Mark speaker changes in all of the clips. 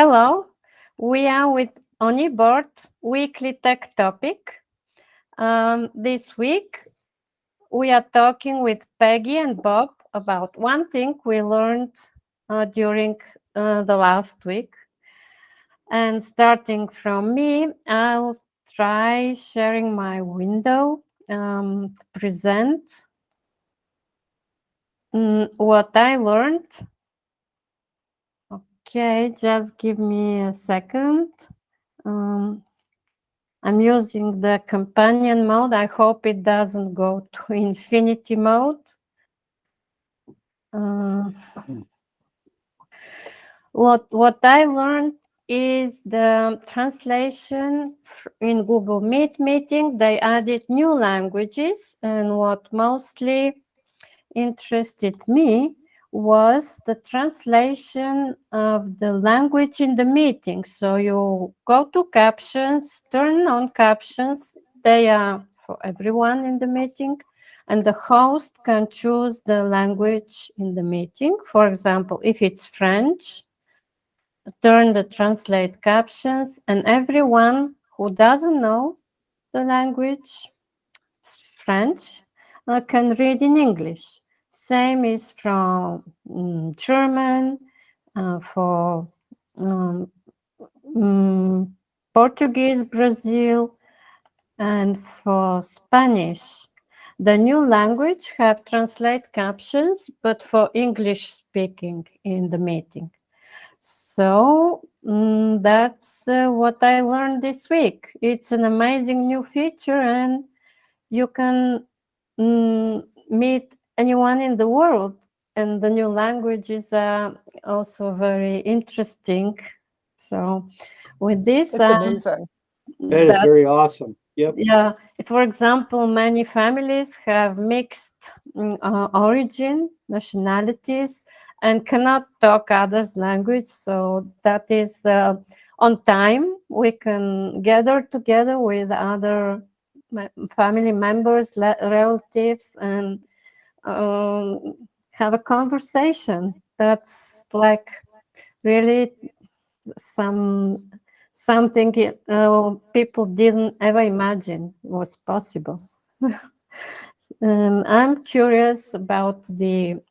Speaker 1: Hello, we are with OnEBoard weekly tech topic. This week we are talking with Peggy and Bob about one thing we learned during the last week. And starting from me, I'll try sharing my window, present what I learned. Okay, just give me a second. I'm using the companion mode. I hope it doesn't go to infinity mode. What I learned is the translation in Google Meet meeting. They added new languages, and what mostly interested me was the translation of the language in the meeting. So you go to captions, turn on captions. They are for everyone in the meeting, and the host can choose the language in the meeting. For example, if it's French, turn the translate captions, and everyone who doesn't know the language, French, can read in English. Same is from German, for Portuguese, Brazil, and for Spanish. The new language have translate captions, but for English speaking in the meeting. So that's what I learned this week. It's an amazing new feature, and you can meet anyone in the world, and the new languages are also very interesting. So with this,
Speaker 2: it's amazing.
Speaker 3: That is very awesome. Yep.
Speaker 1: Yeah, for example, many families have mixed origin, nationalities, and cannot talk others' language. So that is on time. We can gather together with other family members, relatives, and have a conversation. That's like really something people didn't ever imagine was possible. And I'm curious about the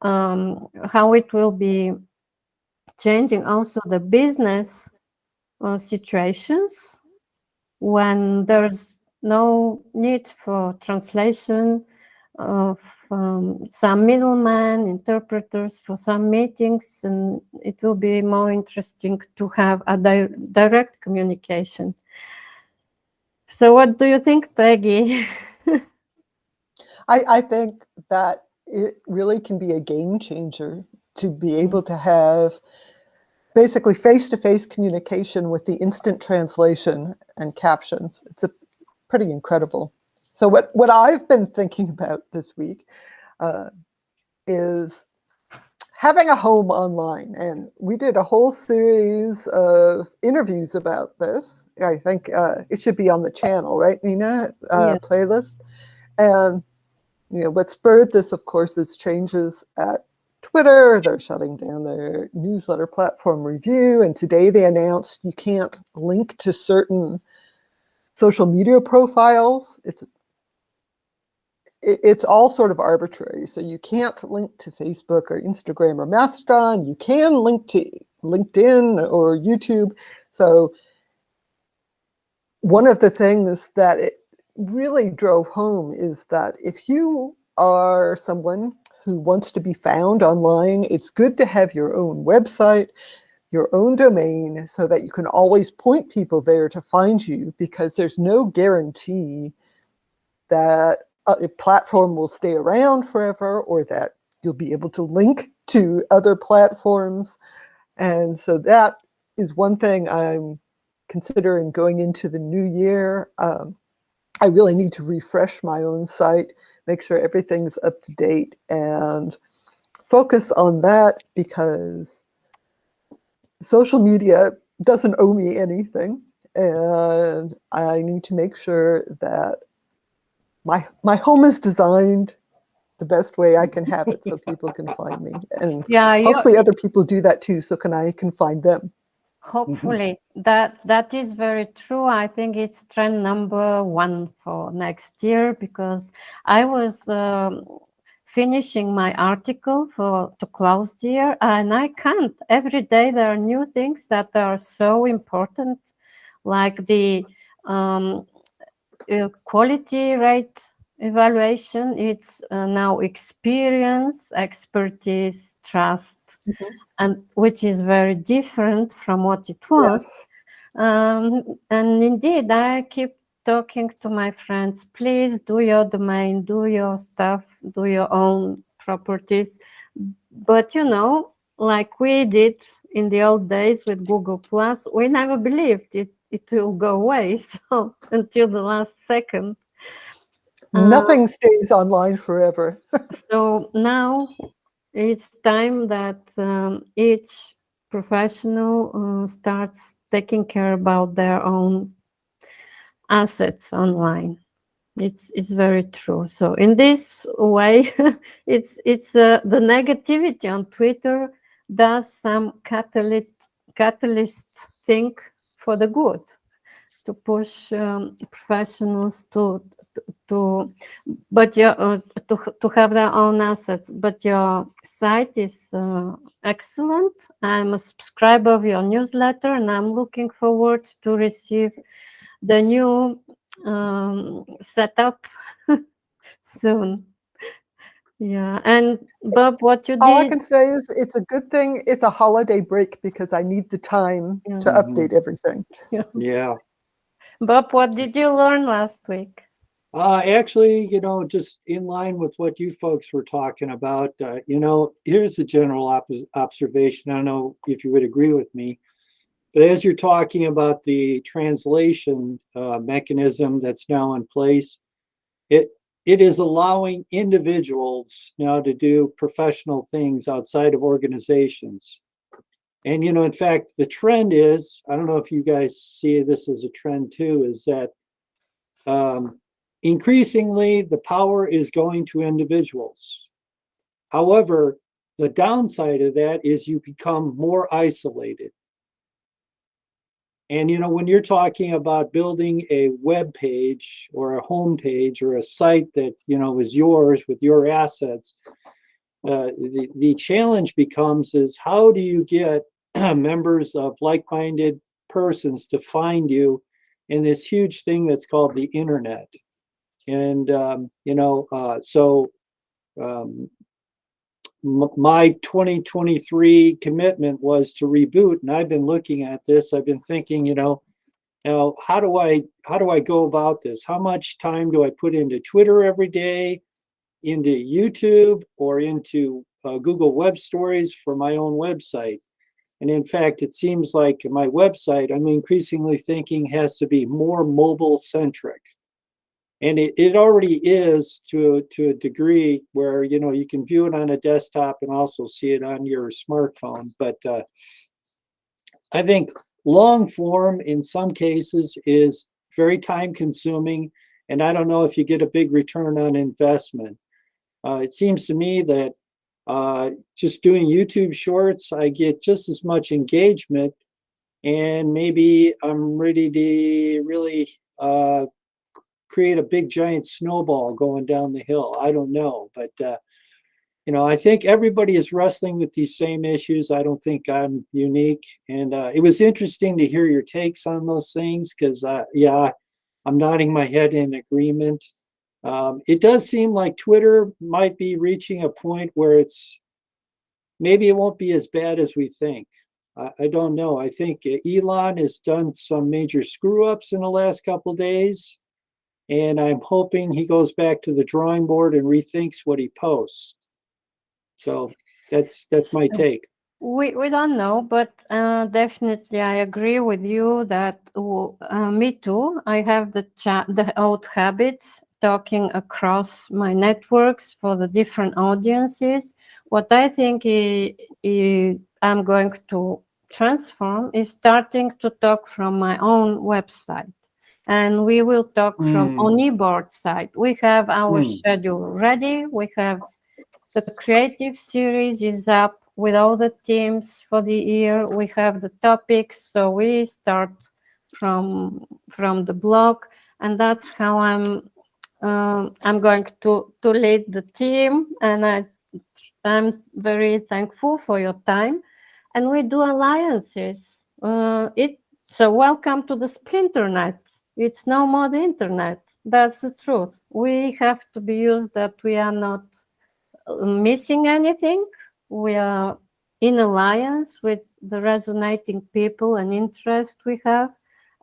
Speaker 1: how it will be changing also the business situations when there's no need for translation of some middleman interpreters for some meetings, and it will be more interesting to have a direct communication. So what do you think, Peggy?
Speaker 2: I think that it really can be a game changer to be able to have basically face-to-face communication with the instant translation and captions. It's pretty incredible. So what I've been thinking about this week is having a home online. And we did a whole series of interviews about this. I think it should be on the channel, right, Nina?
Speaker 1: Yes.
Speaker 2: Playlist. And what spurred this, of course, is changes at Twitter. They're shutting down their newsletter platform Review. And today they announced you can't link to certain social media profiles. It's all sort of arbitrary. So you can't link to Facebook or Instagram or Mastodon. You can link to LinkedIn or YouTube. So one of the things that it really drove home is that if you are someone who wants to be found online, it's good to have your own website, your own domain, so that you can always point people there to find you, because there's no guarantee that a platform will stay around forever or that you'll be able to link to other platforms. And so that is one thing I'm considering going into the new year. I really need to refresh my own site, make sure everything's up to date, and focus on that, because social media doesn't owe me anything. And I need to make sure that my home is designed the best way I can have it so people can find me. And
Speaker 1: Yeah,
Speaker 2: hopefully other people do that too, so I can find them.
Speaker 1: hopefully that is very true. I think it's trend number 1 for next year, because I was finishing my article to close the year, and I can't. Every day there are new things that are so important, like the quality rate evaluation. It's now experience, expertise, trust, and which is very different from what it was. And indeed, I keep talking to my friends, please do your domain, do your stuff, do your own properties. But like we did in the old days with Google Plus, we never believed it will go away. So until the last second.
Speaker 2: Nothing stays online forever.
Speaker 1: So now it's time that each professional starts taking care about their own assets online. It's very true. So in this way, it's the negativity on Twitter does some catalyst thing for the good, to push professionals to have their own assets. But your site is excellent. I'm a subscriber of your newsletter, and I'm looking forward to receive the new setup soon. Yeah. And Bob, what you
Speaker 2: All I
Speaker 1: did?
Speaker 2: can say is it's a good thing it's a holiday break, because I need the time to update everything.
Speaker 3: Yeah.
Speaker 1: Bob, what did you learn last week?
Speaker 3: Actually, just in line with what you folks were talking about, here's a general observation. I don't know if you would agree with me, but as you're talking about the translation mechanism that's now in place, it is allowing individuals now to do professional things outside of organizations. And, in fact, the trend is, I don't know if you guys see this as a trend too, is that increasingly the power is going to individuals. However, the downside of that is you become more isolated. And when you're talking about building a web page or a home page or a site that is yours with your assets, the challenge becomes is how do you get members of like-minded persons to find you in this huge thing that's called the internet. And my 2023 commitment was to reboot, and I've been looking at this. I've been thinking, now how do I go about this? How much time do I put into Twitter every day, into YouTube, or into Google Web Stories for my own website? And in fact, it seems like my website, I'm increasingly thinking, has to be more mobile centric. And it already is to a degree where you can view it on a desktop and also see it on your smartphone. But I think long form in some cases is very time consuming, and I don't know if you get a big return on investment. It seems to me that just doing YouTube shorts, I get just as much engagement, and maybe I'm ready to really create a big giant snowball going down the hill. I don't know, but I think everybody is wrestling with these same issues. I don't think I'm unique, and it was interesting to hear your takes on those things, because yeah, I'm nodding my head in agreement. It does seem like Twitter might be reaching a point where maybe it won't be as bad as we think. I don't know. I think Elon has done some major screw ups in the last couple of days. And I'm hoping he goes back to the drawing board and rethinks what he posts. So that's my take.
Speaker 1: We don't know, but definitely I agree with you that me too. I have the old habits talking across my networks for the different audiences. What I think I'm going to transform is starting to talk from my own website. and we will talk from
Speaker 3: Mm.
Speaker 1: OnEBoard side. We have our
Speaker 3: Mm.
Speaker 1: schedule ready. We have the creative series is up with all the themes for the year. We have the topics, so we start from the blog, and that's how I'm going to lead the team, and I'm very thankful for your time. And we do alliances. So welcome to the Splinternet. It's no more the internet. That's the truth. We have to be used that we are not missing anything. We are in alliance with the resonating people and interest we have,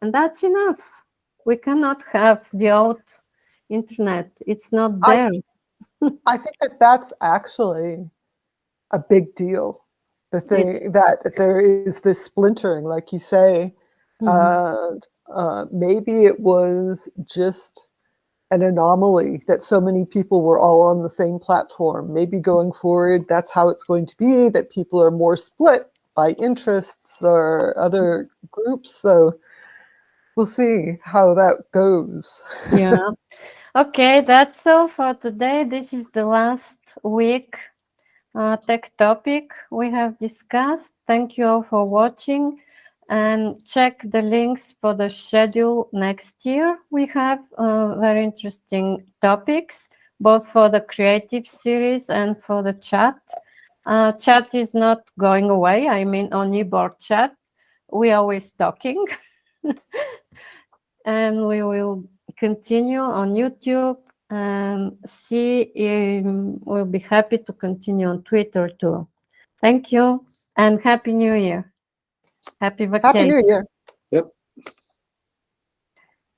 Speaker 1: and that's enough. We cannot have the old internet. It's not there.
Speaker 2: I think that that's actually a big deal. The thing that there is this splintering, like you say, maybe it was just an anomaly that so many people were all on the same platform. Maybe going forward, that's how it's going to be, that people are more split by interests or other groups. So we'll see how that goes.
Speaker 1: Yeah. Okay, that's all for today. This is the last week tech topic we have discussed. Thank you all for watching, and check the links for the schedule next year. We have very interesting topics, both for the creative series and for the chat. Chat is not going away. I mean, on OnEBoard chat, we are always talking. And we will continue on YouTube, and we'll be happy to continue on Twitter too. Thank you, and Happy New Year. Happy vacation.
Speaker 2: Happy New Year.